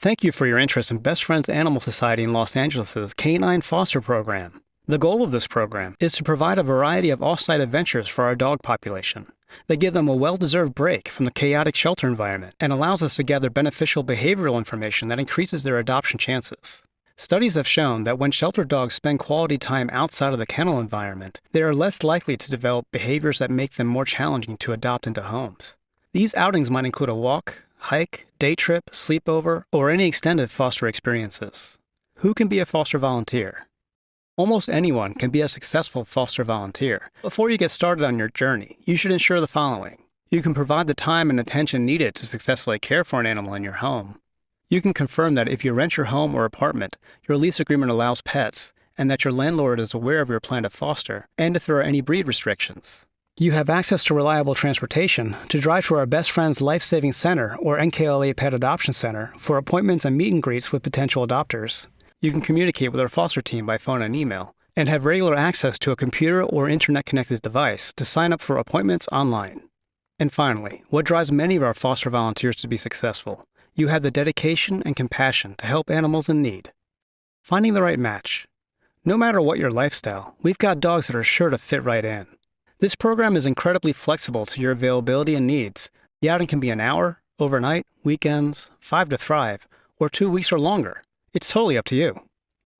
Thank you for your interest in Best Friends Animal Society in Los Angeles' Canine Foster Program. The goal of this program is to provide a variety of off-site adventures for our dog population. They give them a well-deserved break from the chaotic shelter environment and allows us to gather beneficial behavioral information that increases their adoption chances. Studies have shown that when shelter dogs spend quality time outside of the kennel environment, they are less likely to develop behaviors that make them more challenging to adopt into homes. These outings might include a walk, hike, day trip, sleepover, or any extended foster experiences. Who can be a foster volunteer? Almost anyone can be a successful foster volunteer. Before you get started on your journey, you should ensure the following. You can provide the time and attention needed to successfully care for an animal in your home. You can confirm that if you rent your home or apartment, your lease agreement allows pets, and that your landlord is aware of your plan to foster, and if there are any breed restrictions. You have access to reliable transportation to drive to our Best Friends Life Saving Center or NKLA Pet Adoption Center for appointments and meet and greets with potential adopters. You can communicate with our foster team by phone and email, and have regular access to a computer or internet-connected device to sign up for appointments online. And finally, what drives many of our foster volunteers to be successful? You have the dedication and compassion to help animals in need. Finding the right match. No matter what your lifestyle, we've got dogs that are sure to fit right in. This program is incredibly flexible to your availability and needs. The outing can be an hour, overnight, weekends, 5 to thrive, or 2 weeks or longer. It's totally up to you.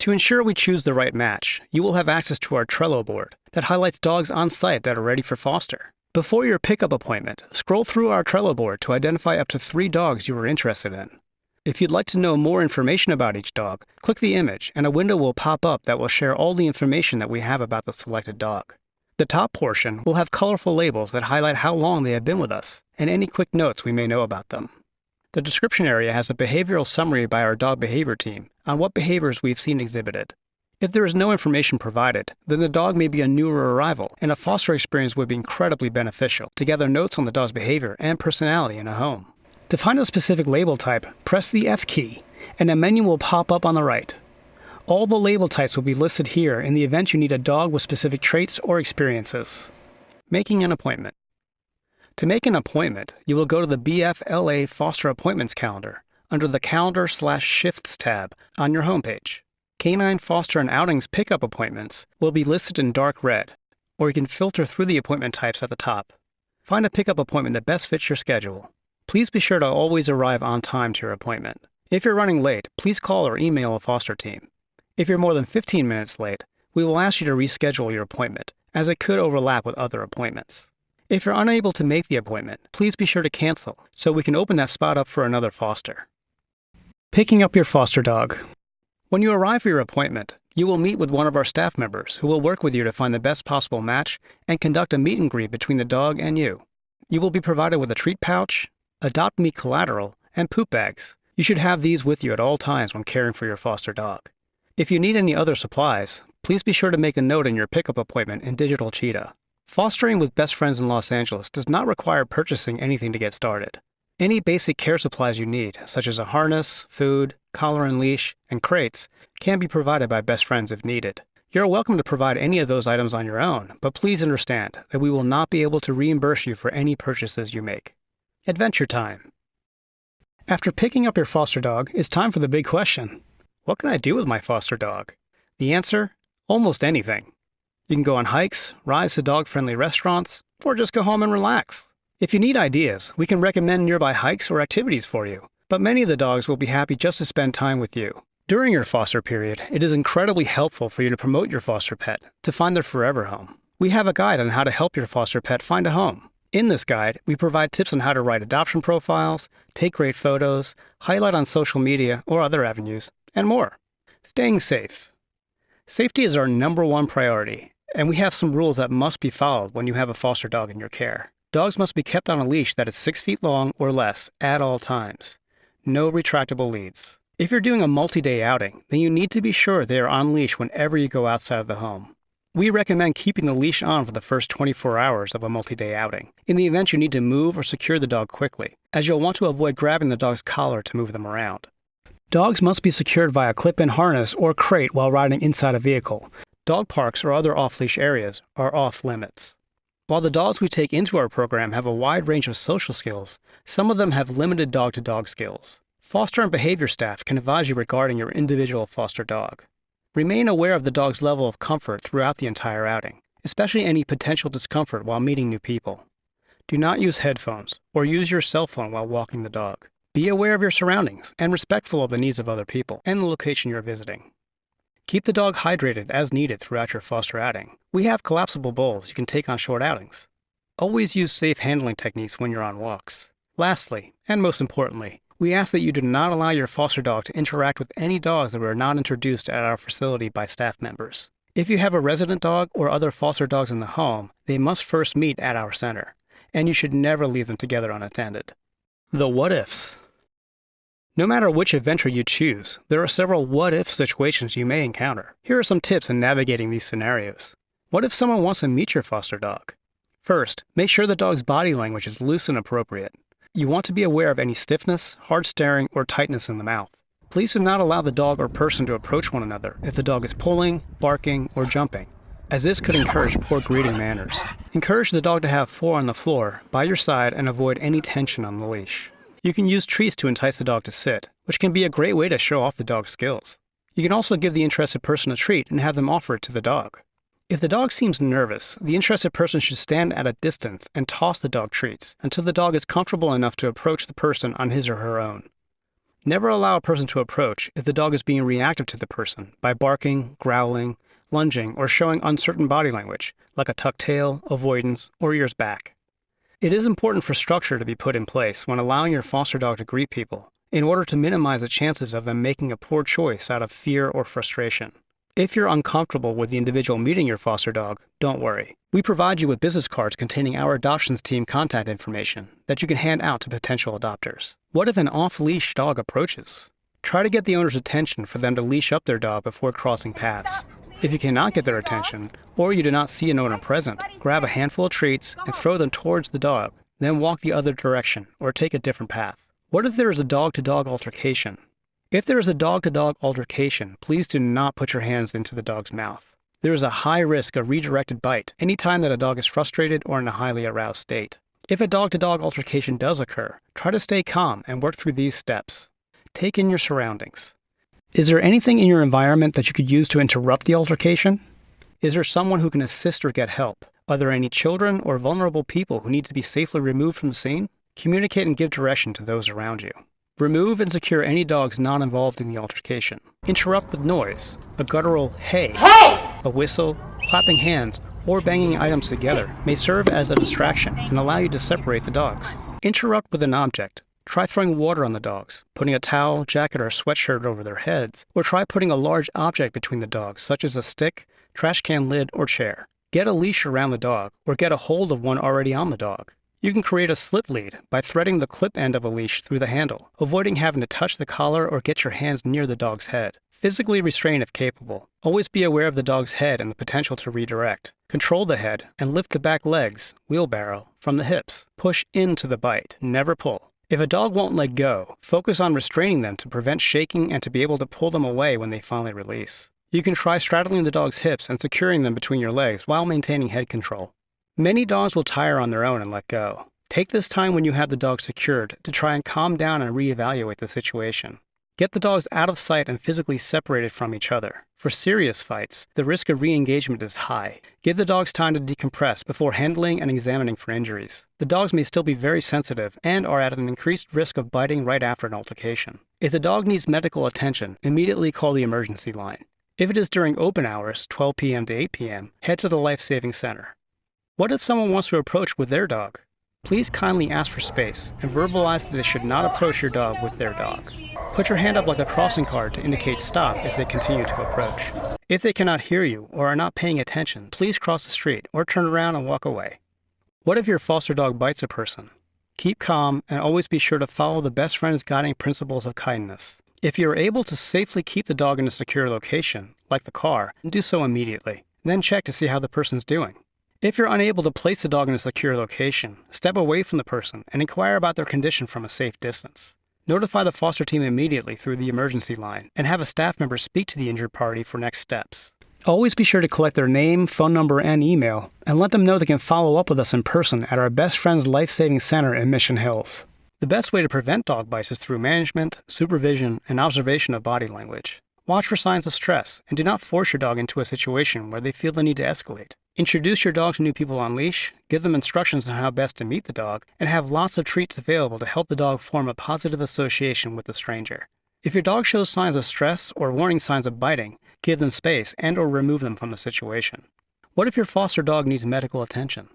To ensure we choose the right match, you will have access to our Trello board that highlights dogs on site that are ready for foster. Before your pickup appointment, scroll through our Trello board to identify up to 3 dogs you are interested in. If you'd like to know more information about each dog, click the image and a window will pop up that will share all the information that we have about the selected dog. The top portion will have colorful labels that highlight how long they have been with us and any quick notes we may know about them. The description area has a behavioral summary by our dog behavior team on what behaviors we've seen exhibited. If there is no information provided, then the dog may be a newer arrival, and a foster experience would be incredibly beneficial to gather notes on the dog's behavior and personality in a home. To find a specific label type, press the F key, and a menu will pop up on the right. All the label types will be listed here in the event you need a dog with specific traits or experiences. Making an appointment. To make an appointment, you will go to the BFLA Foster Appointments calendar under the Calendar/Shifts tab on your homepage. Canine foster and outings pickup appointments will be listed in dark red, or you can filter through the appointment types at the top. Find a pickup appointment that best fits your schedule. Please be sure to always arrive on time to your appointment. If you're running late, please call or email a foster team. If you're more than 15 minutes late, we will ask you to reschedule your appointment, as it could overlap with other appointments. If you're unable to make the appointment, please be sure to cancel so we can open that spot up for another foster. Picking up your foster dog. When you arrive for your appointment, you will meet with one of our staff members who will work with you to find the best possible match and conduct a meet and greet between the dog and you. You will be provided with a treat pouch, Adopt Me collateral, and poop bags. You should have these with you at all times when caring for your foster dog. If you need any other supplies, please be sure to make a note in your pickup appointment in Digital Cheetah. Fostering with Best Friends in Los Angeles does not require purchasing anything to get started. Any basic care supplies you need, such as a harness, food, collar and leash, and crates, can be provided by Best Friends if needed. You're welcome to provide any of those items on your own, but please understand that we will not be able to reimburse you for any purchases you make. Adventure time. After picking up your foster dog, it's time for the big question. What can I do with my foster dog? The answer? Almost anything. You can go on hikes, rides to dog-friendly restaurants, or just go home and relax. If you need ideas, we can recommend nearby hikes or activities for you, but many of the dogs will be happy just to spend time with you. During your foster period, it is incredibly helpful for you to promote your foster pet to find their forever home. We have a guide on how to help your foster pet find a home. In this guide, we provide tips on how to write adoption profiles, take great photos, highlight on social media or other avenues, and more. Staying safe. Safety is our #1 priority, and we have some rules that must be followed when you have a foster dog in your care. Dogs must be kept on a leash that is 6 feet long or less at all times. No retractable leads. If you're doing a multi-day outing, then you need to be sure they are on leash whenever you go outside of the home. We recommend keeping the leash on for the first 24 hours of a multi-day outing, in the event you need to move or secure the dog quickly, as you'll want to avoid grabbing the dog's collar to move them around. Dogs must be secured via clip-in harness or crate while riding inside a vehicle. Dog parks or other off-leash areas are off-limits. While the dogs we take into our program have a wide range of social skills, some of them have limited dog-to-dog skills. Foster and behavior staff can advise you regarding your individual foster dog. Remain aware of the dog's level of comfort throughout the entire outing, especially any potential discomfort while meeting new people. Do not use headphones or use your cell phone while walking the dog. Be aware of your surroundings and respectful of the needs of other people and the location you're visiting. Keep the dog hydrated as needed throughout your foster outing. We have collapsible bowls you can take on short outings. Always use safe handling techniques when you're on walks. Lastly, and most importantly, we ask that you do not allow your foster dog to interact with any dogs that were not introduced at our facility by staff members. If you have a resident dog or other foster dogs in the home, they must first meet at our center, and you should never leave them together unattended. The what-ifs. No matter which adventure you choose, there are several what-if situations you may encounter. Here are some tips in navigating these scenarios. What if someone wants to meet your foster dog? First, make sure the dog's body language is loose and appropriate. You want to be aware of any stiffness, hard staring, or tightness in the mouth. Please do not allow the dog or person to approach one another if the dog is pulling, barking, or jumping, as this could encourage poor greeting manners. Encourage the dog to have 4 on the floor by your side and avoid any tension on the leash. You can use treats to entice the dog to sit, which can be a great way to show off the dog's skills. You can also give the interested person a treat and have them offer it to the dog. If the dog seems nervous, the interested person should stand at a distance and toss the dog treats until the dog is comfortable enough to approach the person on his or her own. Never allow a person to approach if the dog is being reactive to the person by barking, growling, lunging, or showing uncertain body language, like a tucked tail, avoidance, or ears back. It is important for structure to be put in place when allowing your foster dog to greet people, in order to minimize the chances of them making a poor choice out of fear or frustration. If you're uncomfortable with the individual meeting your foster dog, don't worry. We provide you with business cards containing our adoptions team contact information that you can hand out to potential adopters. What if an off-leash dog approaches? Try to get the owner's attention for them to leash up their dog before crossing paths. If you cannot get their attention, or you do not see an owner present, grab a handful of treats and throw them towards the dog, then walk the other direction or take a different path. What if there is a dog-to-dog altercation? If there is a dog-to-dog altercation, please do not put your hands into the dog's mouth. There is a high risk of redirected bite anytime that a dog is frustrated or in a highly aroused state. If a dog-to-dog altercation does occur, try to stay calm and work through these steps. Take in your surroundings. Is there anything in your environment that you could use to interrupt the altercation? Is there someone who can assist or get help? Are there any children or vulnerable people who need to be safely removed from the scene? Communicate and give direction to those around you. Remove and secure any dogs not involved in the altercation. Interrupt with noise, a guttural hey, a whistle, clapping hands, or banging items together may serve as a distraction and allow you to separate the dogs. Interrupt with an object. Try throwing water on the dogs, putting a towel, jacket, or sweatshirt over their heads, or try putting a large object between the dogs, such as a stick, trash can lid, or chair. Get a leash around the dog, or get a hold of one already on the dog. You can create a slip lead by threading the clip end of a leash through the handle, avoiding having to touch the collar or get your hands near the dog's head. Physically restrain if capable. Always be aware of the dog's head and the potential to redirect. Control the head and lift the back legs, wheelbarrow, from the hips. Push into the bite, never pull. If a dog won't let go, focus on restraining them to prevent shaking and to be able to pull them away when they finally release. You can try straddling the dog's hips and securing them between your legs while maintaining head control. Many dogs will tire on their own and let go. Take this time when you have the dog secured to try and calm down and reevaluate the situation. Get the dogs out of sight and physically separated from each other. For serious fights, the risk of re-engagement is high. Give the dogs time to decompress before handling and examining for injuries. The dogs may still be very sensitive and are at an increased risk of biting right after an altercation. If the dog needs medical attention, immediately call the emergency line. If it is during open hours, 12 p.m. to 8 p.m., head to the life-saving center. What if someone wants to approach with their dog? Please kindly ask for space and verbalize that they should not approach your dog with their dog. Put your hand up like a crossing card to indicate stop if they continue to approach. If they cannot hear you or are not paying attention, please cross the street or turn around and walk away. What if your foster dog bites a person? Keep calm and always be sure to follow the best friend's guiding principles of kindness. If you are able to safely keep the dog in a secure location, like the car, do so immediately. Then check to see how the person's doing. If you're unable to place the dog in a secure location, step away from the person and inquire about their condition from a safe distance. Notify the foster team immediately through the emergency line and have a staff member speak to the injured party for next steps. Always be sure to collect their name, phone number, and email, and let them know they can follow up with us in person at our Best Friends Life Saving Center in Mission Hills. The best way to prevent dog bites is through management, supervision, and observation of body language. Watch for signs of stress, and do not force your dog into a situation where they feel the need to escalate. Introduce your dog to new people on leash, give them instructions on how best to meet the dog, and have lots of treats available to help the dog form a positive association with the stranger. If your dog shows signs of stress or warning signs of biting, give them space and/or remove them from the situation. What if your foster dog needs medical attention?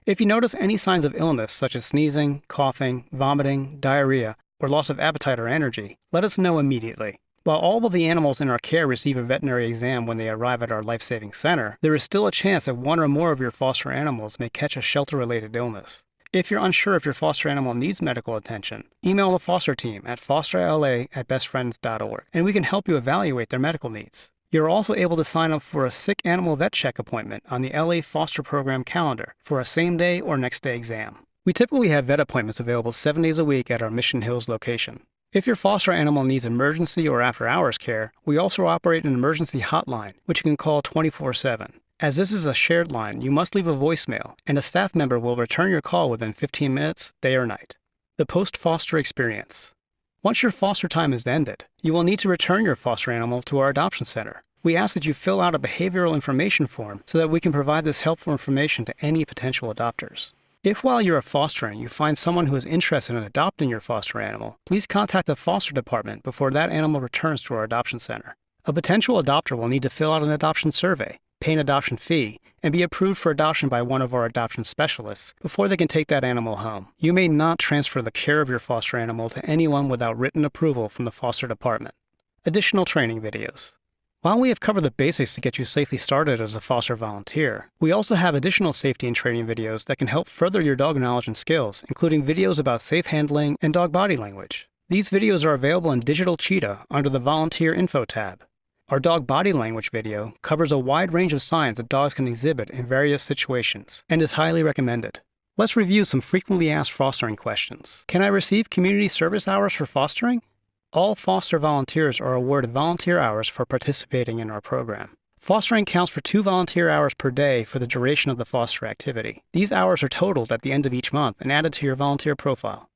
If you notice any signs of illness such as sneezing, coughing, vomiting, diarrhea, or loss of appetite or energy, let us know immediately. While all of the animals in our care receive a veterinary exam when they arrive at our life-saving center, there is still a chance that one or more of your foster animals may catch a shelter-related illness. If you're unsure if your foster animal needs medical attention, email the foster team at fosterla@bestfriends.org, and we can help you evaluate their medical needs. You're also able to sign up for a sick animal vet check appointment on the LA Foster Program calendar for a same-day or next-day exam. We typically have vet appointments available 7 days a week at our Mission Hills location. If your foster animal needs emergency or after-hours care, we also operate an emergency hotline, which you can call 24/7. As this is a shared line, you must leave a voicemail, and a staff member will return your call within 15 minutes, day or night. The post-foster experience. Once your foster time is ended, you will need to return your foster animal to our adoption center. We ask that you fill out a behavioral information form so that we can provide this helpful information to any potential adopters. If while you are fostering you find someone who is interested in adopting your foster animal, please contact the foster department before that animal returns to our adoption center. A potential adopter will need to fill out an adoption survey, pay an adoption fee, and be approved for adoption by one of our adoption specialists before they can take that animal home. You may not transfer the care of your foster animal to anyone without written approval from the foster department. Additional training videos. While we have covered the basics to get you safely started as a foster volunteer, we also have additional safety and training videos that can help further your dog knowledge and skills, including videos about safe handling and dog body language. These videos are available in Digital Cheetah under the Volunteer Info tab. Our dog body language video covers a wide range of signs that dogs can exhibit in various situations and is highly recommended. Let's review some frequently asked fostering questions. Can I receive community service hours for fostering? All foster volunteers are awarded volunteer hours for participating in our program. Fostering counts for 2 volunteer hours per day for the duration of the foster activity. These hours are totaled at the end of each month and added to your volunteer profile.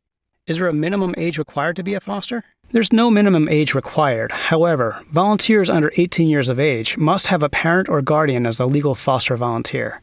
Is there a minimum age required to be a foster? There's no minimum age required. However, volunteers under 18 years of age must have a parent or guardian as a legal foster volunteer,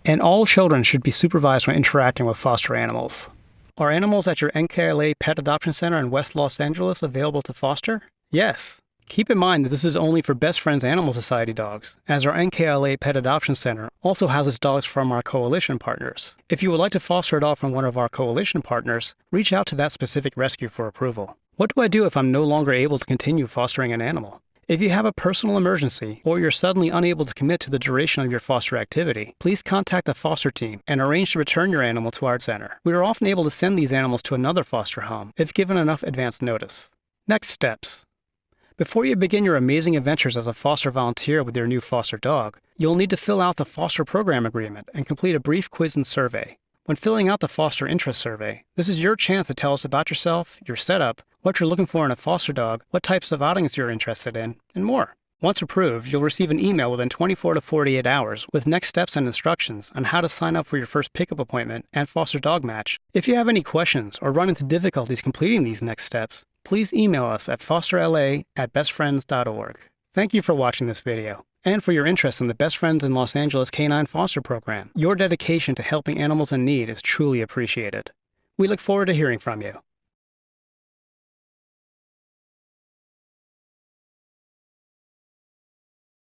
and all children should be supervised when interacting with foster animals. Are animals at your NKLA Pet Adoption Center in West Los Angeles available to foster? Yes. Keep in mind that this is only for Best Friends Animal Society dogs, as our NKLA Pet Adoption Center also houses dogs from our coalition partners. If you would like to foster a dog from one of our coalition partners, reach out to that specific rescue for approval. What do I do if I'm no longer able to continue fostering an animal? If you have a personal emergency or you're suddenly unable to commit to the duration of your foster activity, please contact the foster team and arrange to return your animal to our center. We are often able to send these animals to another foster home if given enough advance notice. Next steps. Before you begin your amazing adventures as a foster volunteer with your new foster dog, you'll need to fill out the foster program agreement and complete a brief quiz and survey. When filling out the foster interest survey, this is your chance to tell us about yourself, your setup, what you're looking for in a foster dog, what types of outings you're interested in, and more. Once approved, you'll receive an email within 24 to 48 hours with next steps and instructions on how to sign up for your first pickup appointment and foster dog match. If you have any questions or run into difficulties completing these next steps, please email us at fosterla@bestfriends.org. Thank you for watching this video and for your interest in the Best Friends in Los Angeles Canine Foster Program. Your dedication to helping animals in need is truly appreciated. We look forward to hearing from you.